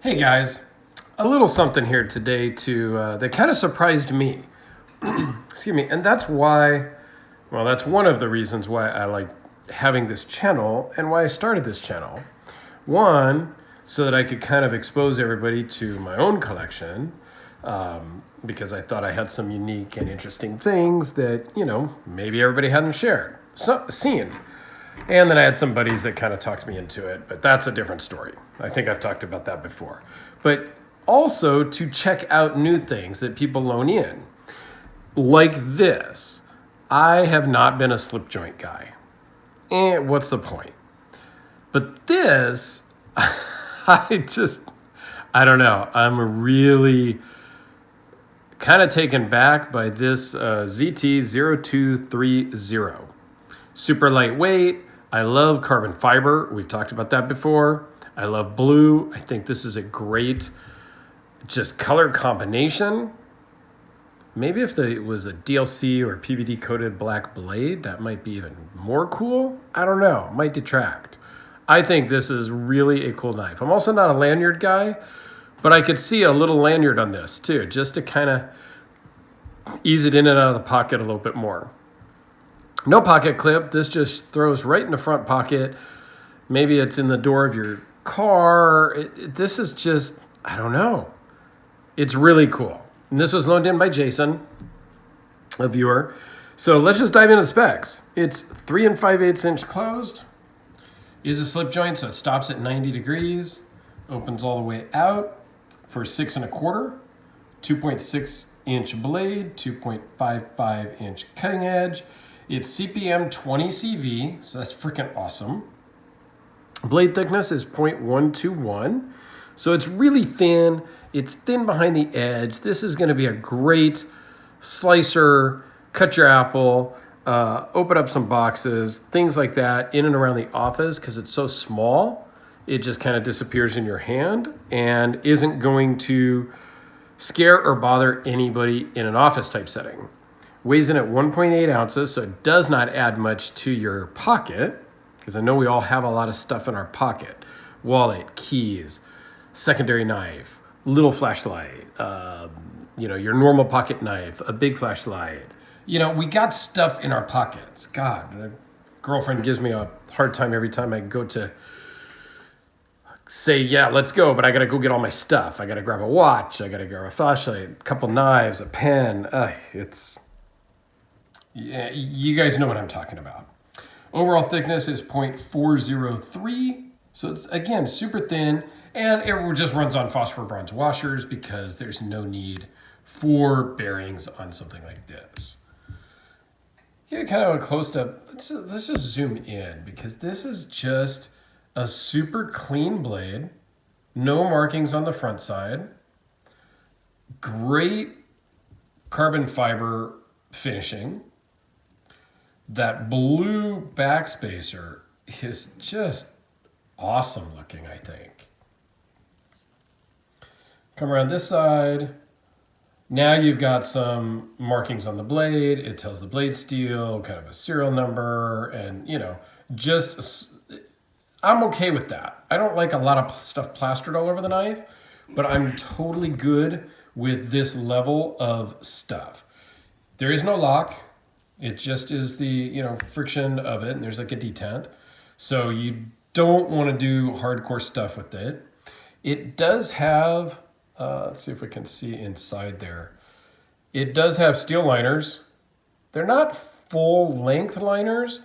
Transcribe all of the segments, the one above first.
Hey guys, a little something here today that kind of surprised me. Excuse me, and that's why, well, that's one of the reasons why I like having this channel and why I started this channel. One, so that I could kind of expose everybody to my own collection, because I thought I had some unique and interesting things that, maybe everybody hadn't seen. And then I had some buddies that kind of talked me into it, but that's a different story. I think I've talked about that before. But also to check out new things that people loan in. Like this. I have not been a slip joint guy. What's the point? But this, I don't know. I'm really kind of taken back by this ZT0230. Super lightweight. I love carbon fiber. We've talked about that before. I love blue. I think this is a great just color combination. Maybe if it was a DLC or PVD coated black blade, that might be even more cool. I don't know. It might detract. I think this is really a cool knife. I'm also not a lanyard guy, but I could see a little lanyard on this too, just to kind of ease it in and out of the pocket a little bit more. No pocket clip. This just throws right in the front pocket. Maybe it's in the door of your car. This is just, I don't know. It's really cool. And this was loaned in by Jasan, a viewer. So let's just dive into the specs. It's 3 5/8 inch closed. Is a slip joint, so it stops at 90 degrees. Opens all the way out for 6 1/4. 2.6 inch blade, 2.55 inch cutting edge. It's CPM 20 CV, so that's freaking awesome. Blade thickness is 0.121, so it's really thin. It's thin behind the edge. This is going to be a great slicer, cut your apple, open up some boxes, things like that in and around the office because it's so small. It just kind of disappears in your hand and isn't going to scare or bother anybody in an office type setting. Weighs in at 1.8 ounces, so it does not add much to your pocket, because I know we all have a lot of stuff in our pocket. Wallet, keys, secondary knife, little flashlight, your normal pocket knife, a big flashlight. We got stuff in our pockets. God, my girlfriend gives me a hard time every time I go to say, yeah, let's go, but I got to go get all my stuff. I got to grab a watch. I got to grab a flashlight, a couple knives, a pen. Yeah, you guys know what I'm talking about. Overall thickness is 0.403. So it's, again, super thin. And it just runs on phosphor bronze washers because there's no need for bearings on something like this. Here, kind of a close-up. Let's just zoom in because this is just a super clean blade. No markings on the front side. Great carbon fiber finishing. That blue backspacer is just awesome looking, I think. Come around this side. Now you've got some markings on the blade. It tells the blade steel, kind of a serial number, and, I'm okay with that. I don't like a lot of stuff plastered all over the knife, but I'm totally good with this level of stuff. There is no lock. It just is the, friction of it, and there's like a detent. So you don't want to do hardcore stuff with it. It does have, let's see if we can see inside there. It does have steel liners. They're not full length liners,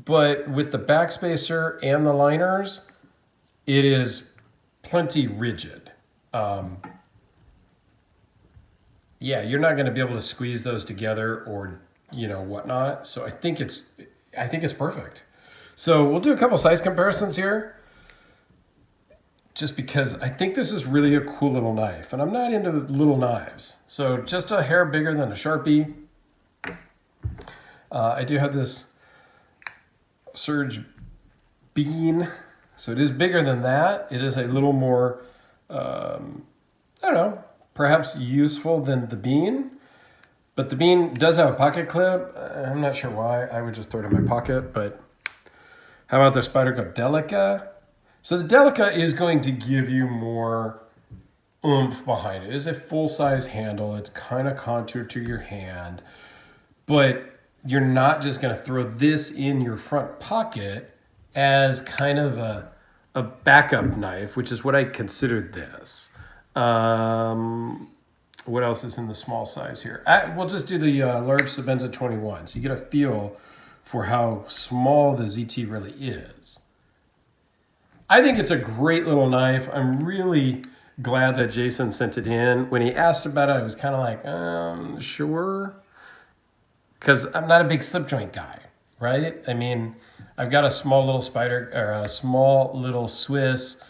but with the backspacer and the liners, it is plenty rigid. You're not going to be able to squeeze those together or whatnot. So I think it's perfect. So we'll do a couple size comparisons here, just because I think this is really a cool little knife, and I'm not into little knives. So just a hair bigger than a Sharpie. I do have this Surge bean, so it is bigger than that. It is a little more, perhaps useful than the bean. But the bean does have a pocket clip. I'm not sure why. I would just throw it in my pocket. But how about the Spyderco Delica? So the Delica is going to give you more oomph behind it. It's a full-size handle. It's kind of contoured to your hand, but you're not just going to throw this in your front pocket as kind of a backup knife, which is what I considered this. What else is in the small size here? We'll just do the large Sebenza 21, so you get a feel for how small the ZT really is. I think it's a great little knife. I'm really glad that Jason sent it in. When he asked about it, I was kind of like, sure. Because I'm not a big slip joint guy, right? I mean, I've got a small little a small little Swiss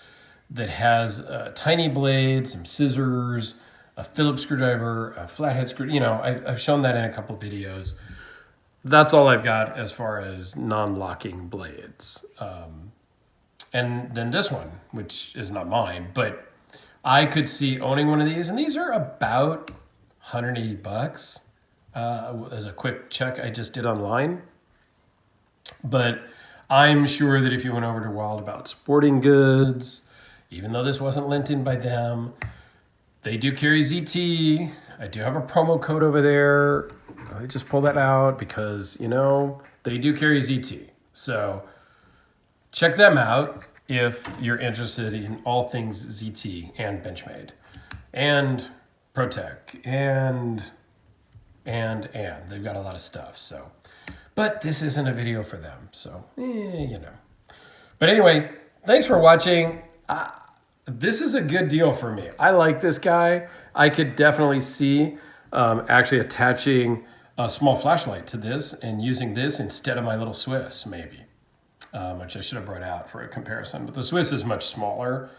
that has a tiny blade, some scissors, a Phillips screwdriver, a flathead screw. You know, I've shown that in a couple videos. That's all I've got as far as non-locking blades. And then this one, which is not mine, but I could see owning one of these, and these are about 180 bucks as a quick check I just did online. But I'm sure that if you went over to Wild About Sporting Goods, even though this wasn't lent in by them, they do carry ZT. I do have a promo code over there. I just pulled that out because, you know, they do carry ZT. So check them out if you're interested in all things ZT and Benchmade and ProTech and they've got a lot of stuff. So, but this isn't a video for them. So, you know. But anyway, thanks for watching. This is a good deal for me. I like this guy. I could definitely see actually attaching a small flashlight to this and using this instead of my little Swiss, maybe, which I should have brought out for a comparison. But the Swiss is much smaller.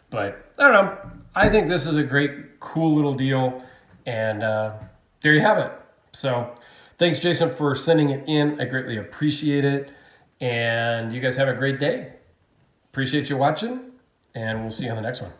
But I don't know. I think this is a great, cool little deal. And there you have it. So thanks, Jason, for sending it in. I greatly appreciate it. And you guys have a great day. Appreciate you watching. And we'll see you on the next one.